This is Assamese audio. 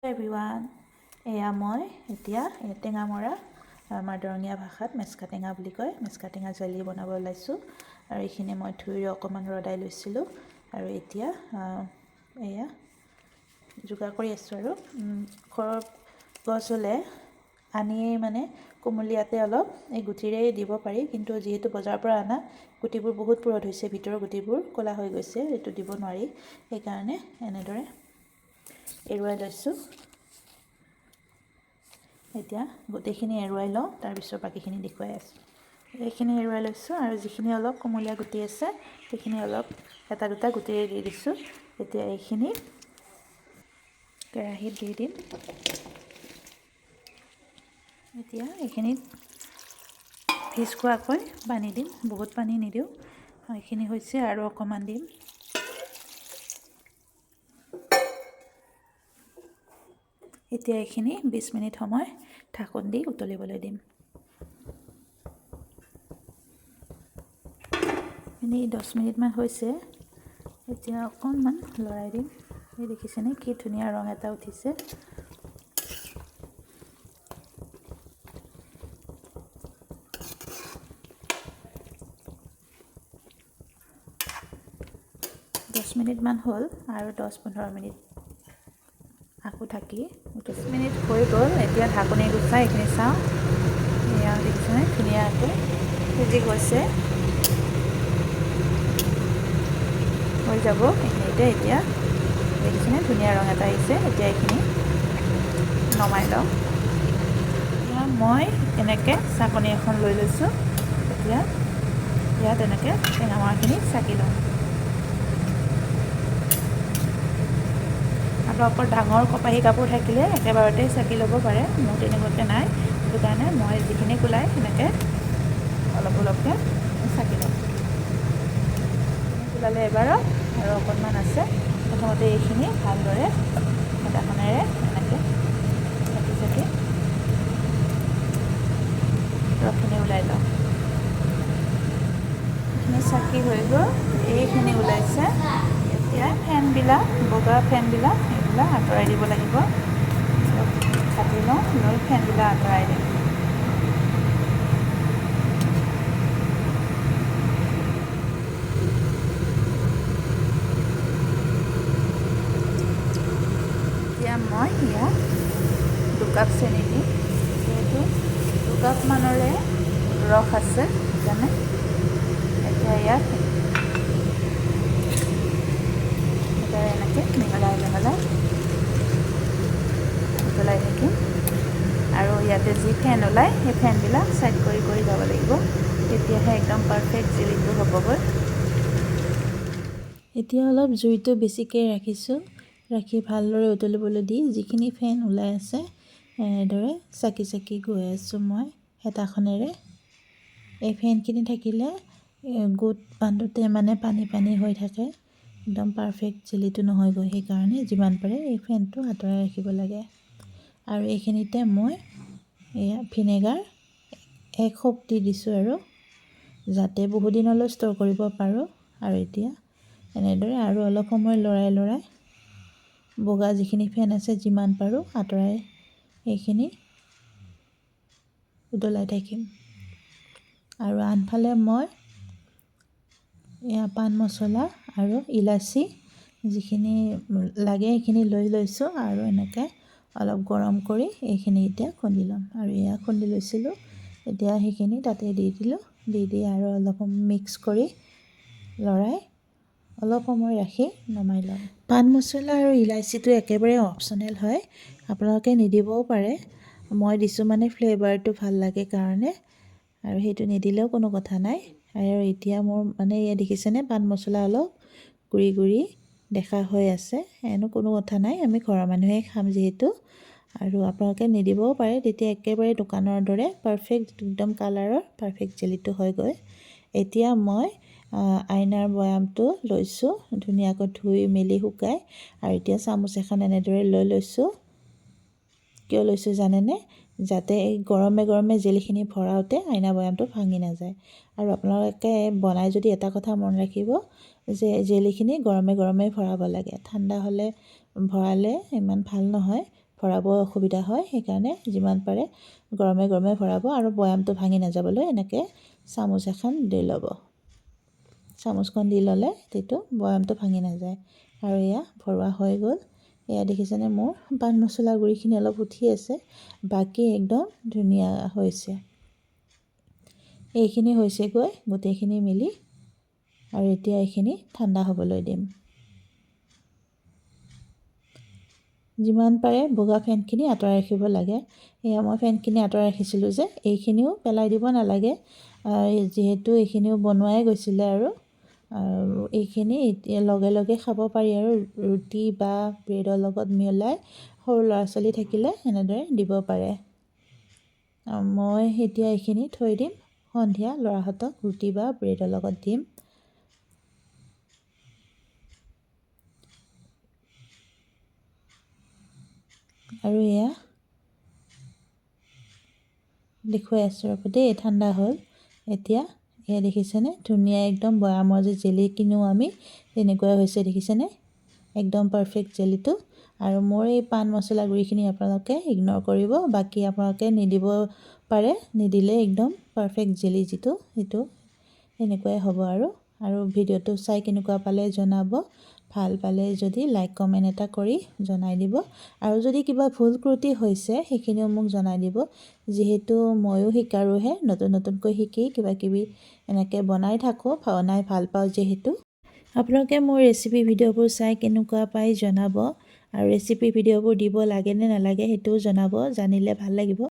এভৰিৱান, এয়া মই এতিয়া টেঙা মৰা আমাৰ দৰঙীয়া ভাষাত মেচকা টেঙা বুলি কয়, মেচকা টেঙা জেলি বনাব ওলাইছোঁ। আৰু এইখিনি মই ধুই অকণমান ৰদাই লৈছিলোঁ আৰু এতিয়া এয়া যোগাৰ কৰি আছোঁ। আৰু ঘৰৰ গছ হ'লে আনিয়েই মানে কোমলীয়াতে অলপ এই গুটিৰে দিব পাৰি, কিন্তু যিহেতু বজাৰৰ পৰা অনা গুটিবোৰ বহুত পুৰঠ হৈছে, ভিতৰৰ গুটিবোৰ ক'লা হৈ গৈছে, এইটো দিব নোৱাৰি। সেইকাৰণে এনেদৰে এৰুৱাই লৈছোঁ। এতিয়া গোটেইখিনি এৰুৱাই লওঁ, তাৰপিছত বাকীখিনি দেখুৱাই আছোঁ। এইখিনি এৰুৱাই লৈছোঁ আৰু যিখিনি অলপ কোমলীয়া গুটি আছে সেইখিনি অলপ এটা দুটা গুটিৰে দি দিছোঁ। এতিয়া এইখিনি কেৰাহীত দি দিম। এতিয়া এইখিনিত ভিজখোৱাকৈ পানী দিম, বহুত পানী নিদিওঁ। এইখিনি হৈছে আৰু অকণমান দিম। এতিয়া এইখিনি 20 মিনিট সময় ঢাকোন দি উতলিবলৈ দিম। এইখিনি 10 মিনিটমান হৈছে। এতিয়া অকণমান লৰাই দিম। এই দেখিছেনে কি ধুনীয়া ৰং এটা উঠিছে। দহ মিনিটমান হ'ল আৰু 10-15 মিনিট আকৌ ঢাকি 10 মিনিট হৈ গ'ল। এতিয়া ঢাকনি গুচাই এইখিনি চাওঁ। এয়া দেখিছেনে ধুনীয়াকৈ সিজি গৈছে। হৈ যাব এইখিনিতে। এতিয়া দেখিছেনে ধুনীয়া ৰং এটা আহিছে। এতিয়া এইখিনি নমাই লওঁ। এতিয়া মই এনেকৈ চাকনি এখন লৈ লৈছোঁ। এতিয়া ইয়াত এনেকৈ টেঙা মৰাখিনি চাকি লওঁ। আপোনালোকৰ ডাঙৰ কপাহী কাপোৰ থাকিলে একেবাৰতে চাকি ল'ব পাৰে, মোৰ তেনেকুৱাকৈ নাই। সেইটো কাৰণে মই যিখিনি কোলাই সেনেকৈ অলপ অলপকৈ চাকি লওঁ। কোলালে এবাৰত আৰু অকণমান আছে। প্ৰথমতে এইখিনি ভালদৰে হেতাখনেৰে এনেকৈ চাকি চাকি ৰসখিনি ওলাই লওঁ। এইখিনি চাকি হৈ গ'ল, এইখিনি ওলাইছে। এতিয়া ফেনবিলাক, বগা ফেনবিলাক এইবিলাক আঁতৰাই দিব লাগিব। কাটি লওঁ, লৈ ফেনবিলাক আঁতৰাই দিম। এতিয়া মই ইয়াত 2 কাপ চেনি দিম। যিহেতু 2 কাপ মানৰে ৰস আছে সেইকাৰণে এতিয়া ইয়াত এনেকৈ মিহলাই উতলাই থাকিম। আৰু ইয়াতে যি ফেন ওলায় সেই ফেনবিলাক ছাইড কৰি কৰি যাব লাগিব, তেতিয়াহে একদম পাৰফেক্ট জেলিটো হ'বগৈ। এতিয়া অলপ জুইটো বেছিকৈ ৰাখিছোঁ, ৰাখি ভালদৰে উতলিবলৈ দি যিখিনি ফেন ওলাই আছে এনেদৰে চাকি চাকি গৈ আছোঁ মই হেতাখনেৰে। এই ফেনখিনি থাকিলে গোট বান্ধোতে মানে পানী পানী হৈ থাকে, একদম পাৰফেক্ট জেলিটো নহয়গৈ। সেইকাৰণে যিমান পাৰে এই ফেনটো আঁতৰাই ৰাখিব লাগে। আৰু এইখিনিতে মই এয়া ভিনেগাৰ 1 খোপ দি দিছোঁ আৰু যাতে বহুদিনলৈ ষ্ট'ৰ কৰিব পাৰোঁ। আৰু এতিয়া এনেদৰে আৰু অলপ সময় লৰাই বগা যিখিনি ফেন আছে যিমান পাৰোঁ আঁতৰাই এইখিনি উতলাই থাকিম। আৰু আনফালে মই এয়া পাণ মছলা আৰু ইলাচি যিখিনি লাগে সেইখিনি লৈ লৈছোঁ আৰু এনেকৈ অলপ গৰম কৰি এইখিনি এতিয়া খুন্দি ল'ম। আৰু এয়া খুন্দি লৈছিলোঁ, এতিয়া সেইখিনি তাতে দি দিলোঁ। দি আৰু অলপ মিক্স কৰি লৰাই অলপ সময় ৰাখি নমাই ল'ম। পাণ মছলা আৰু ইলাচিটো একেবাৰে অপশ্যনেল হয়, আপোনালোকে নিদিবও পাৰে। মই দিছোঁ মানে ফ্লেভাৰটো ভাল লাগে কাৰণে, আৰু সেইটো নিদিলেও কোনো কথা নাই। আৰু এতিয়া মোৰ মানে এয়া দেখিছেনে পাণ মছলা অলপ গুৰি গুৰি দেখা হৈ আছে। এনো কোনো কথা নাই, আমি ঘৰৰ মানুহে খাম যিহেতু। আৰু আপোনালোকে নিদিবও পাৰে, তেতিয়া একেবাৰে দোকানৰ দৰে পাৰফেক্ট একদম কালাৰৰ পাৰফেক্ট জেলিটো হয়গৈ। এতিয়া মই আইনাৰ বৈয়ামটো লৈছোঁ, ধুনীয়াকৈ ধুই মেলি শুকাই। আৰু এতিয়া চামুচ এখন এনেদৰে লৈ লৈছোঁ। কিয় লৈছোঁ জানেনে? যাতে এই গৰমে গৰমে জেলিখিনি ভৰাওঁতে আইনা বৈয়ামটো ভাঙি নাযায়। আৰু আপোনালোকে বনাই যদি এটা কথা মন ৰাখিব যে জেলিখিনি গৰমে গৰমে ভৰাব লাগে, ঠাণ্ডা হ'লে ভৰালে ইমান ভাল নহয়। ভৰাব অসুবিধা হয় সেইকাৰণে যিমান পাৰে গৰমে গৰমে ভৰাব আৰু বৈয়ামটো ভাঙি নাযাবলৈ এনেকৈ চামুচ এখন দি ল'ব চামুচখন দি ল'লে তেতিয়া বৈয়ামটো ভাঙি নাযায় আৰু এয়া ভৰোৱা হৈ গ'ল এয়া দেখিছেনে মোৰ পান মছলা গুড়িখিনি অলপ উঠি আছে বাকী একদম ধুনীয়া হৈছে এইখিনি হৈছেগৈ গোটেইখিনি মিলি আৰু এতিয়া এইখিনি ঠাণ্ডা হ'বলৈ দিম যিমান পাৰে বগা ফেনখিনি আঁতৰাই ৰাখিব লাগে এয়া মই ফেনখিনি আঁতৰাই ৰাখিছিলোঁ যে এইখিনিও পেলাই দিব নালাগে যিহেতু এইখিনিও বনোৱাই গৈছিলে আৰু এইখিনি এতিয়া লগে লগে খাব পাৰি আৰু ৰুটি বা ব্ৰেডৰ লগত মিলাই সৰু ল'ৰা ছোৱালী থাকিলে এনেদৰে দিব পাৰে মই এতিয়া এইখিনি থৈ দিম সন্ধিয়া ল'ৰাহঁতক ৰুটি বা ব্ৰেডৰ লগত দিম আৰু এয়া দেখুৱাই আছোঁ ৰ'ব দেই ঠাণ্ডা হ'ল এতিয়া এয়া দেখিছেনে ধুনীয়া একদম বৈয়ামৰ যে জেলি কিনোঁ আমি তেনেকুৱা হৈছে দেখিছেনে একদম পাৰফেক্ট জেলিটো আৰু মোৰ এই পান মছলা গুড়িখিনি আপোনালোকে ইগনৰ কৰিব বাকী আপোনালোকে নিদিব পাৰে নিদিলে একদম পাৰফেক্ট জেলি যিটো সেইটো এনেকুৱাই হ'ব আৰু ভিডিঅ'টো চাই কেনেকুৱা পালে জনাব ভাল পালে যদি লাইক কমেণ্ট এটা কৰি জনাই দিব আৰু যদি কিবা ভুল ত্ৰুটি হৈছে সেইখিনিও মোক জনাই দিব যিহেতু ময়ো শিকাৰোঁহে নতুনকৈ শিকি কিবা কিবি এনেকৈ বনাই থাকোঁ বনাই ভাল পাওঁ যিহেতু আপোনালোকে মোৰ ৰেচিপি ভিডিঅ'বোৰ চাই কেনেকুৱা পাই জনাব আৰু ৰেচিপি ভিডিঅ'বোৰ দিব লাগে নে নালাগে সেইটোও জনাব জানিলে ভাল লাগিব